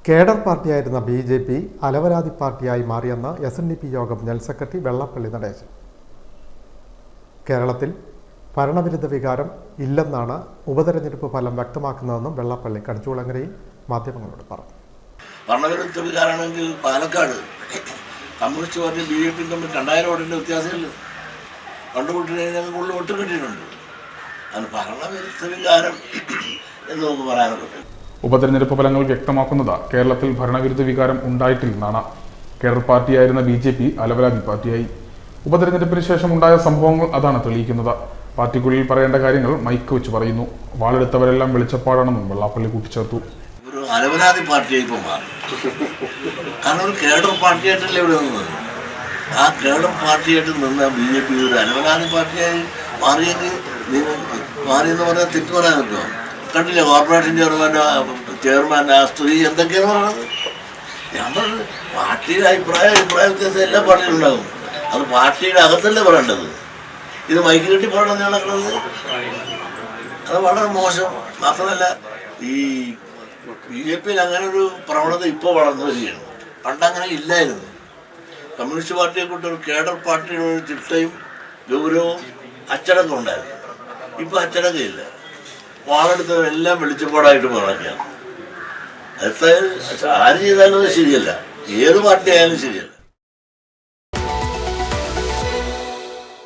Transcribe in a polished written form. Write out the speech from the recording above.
Cadre പാർട്ടിയായിരുന്ന BJP. അലവലാതി പാർട്ടിയായി മാറിയെന്ന് എസ്.എൻ.ഡി.പി. യോഗം general secretary Vellappally Natesan. കേരളത്തിൽ ഭരണവിരുദ്ധ വികാരം ഇല്ലെന്നാണ് ഉപതെരഞ്ഞെടുപ്പ് ഫലം വ്യക്തമാക്കുന്നതെന്നും വെള്ളാപ്പള്ളി കണിച്ചുകുളങ്ങരയിൽ മാധ്യമങ്ങളോട് പറഞ്ഞു. ഭരണവിരുദ്ധ വികാരമാണെങ്കിൽ പാലക്കാട് കമ്മ്യൂണിസ്റ്റ് പാർട്ടി ബി.ജെ.പി. തമ്മിൽ 2000 വോട്ടിൻ്റെ വ്യത്യാസമില്ല. കണ്ടുപിടിക്കുന്നതിന് കൂടുതൽ വോട്ട് കിട്ടിയിട്ടുണ്ട്. അത് ഭരണവിരുദ്ധ വികാരം എന്ന് നമുക്ക് പറയാനുള്ളത്. ഉപതെരഞ്ഞെടുപ്പ് ഫലങ്ങൾ വ്യക്തമാക്കുന്നത് കേരളത്തിൽ ഭരണവിരുദ്ധ വികാരം ഉണ്ടായിട്ടില്ലെന്നാണ്. Cadre പാർട്ടിയായിരുന്ന BJP. അലവലാതി പാർട്ടിയായി. ഉപതെരഞ്ഞെടുപ്പിന് ശേഷം ഉണ്ടായ സംഭവങ്ങൾ അതാണ് തെളിയിക്കുന്നത്. പാർട്ടിക്കുള്ളിൽ പറയേണ്ട കാര്യങ്ങൾ മൈക്ക് വെച്ച് പറയുന്നു. വാളെടുത്തവരെല്ലാം വെളിച്ചപ്പാടാണെന്നും വെള്ളാപ്പള്ളി കൂട്ടിച്ചേർത്തു. ഒരു അലവലാതി പാർട്ടിയായി ഇപ്പോൾ മാറി. കാരണം ഒരു കേഡർ പാർട്ടിയായിട്ടല്ലേ ഇവിടെ നിന്നത്. ആ കേഡർ പാർട്ടിയായിട്ട് നിന്ന് ബി.ജെ.പി. ഒരു അലവലാതി പാർട്ടിയായി മാറിയെന്ന് പറഞ്ഞാൽ തെറ്റ് പറയാൻ പറ്റുമോ? കണ്ടില്ലേ കോർപ്പറേഷൻ ചെയർമാൻ ആ സ്ത്രീ എന്തൊക്കെയാണ് പറയുന്നത്? ഞാൻ പറഞ്ഞത് പാർട്ടിയുടെ അഭിപ്രായ വ്യത്യാസം എല്ലാ പാർട്ടിയിലുണ്ടാകും. അത് പാർട്ടിയുടെ അകത്തല്ലേ പറയേണ്ടത്. ഇത് മൈക്ക് കെട്ടി പോകണമെന്ന് നടക്കുന്നത് അത് വളരെ മോശം. മാത്രമല്ല ഈ ബി.ജെ.പിയിൽ അങ്ങനെ ഒരു പ്രവണത ഇപ്പോൾ വളർന്നു വരികയാണ്. പണ്ടങ്ങനെ ഇല്ലായിരുന്നു. കമ്മ്യൂണിസ്റ്റ് പാർട്ടിയെ കൊണ്ട് ഒരു കേഡർ പാർട്ടിയുടെ ഒരു ചിട്ടയും ഗൗരവവും അച്ചടക്കം ഉണ്ടായിരുന്നു. ഇപ്പോൾ അച്ചടക്കമില്ല. വാളെടുത്തവരെല്ലാം വെളിച്ചപ്പാടായിട്ട് പറയുകയാണ്. ആര് ചെയ്താലും ശരിയല്ല. ഏത് പാർട്ടി ആയാലും ശരിയല്ല.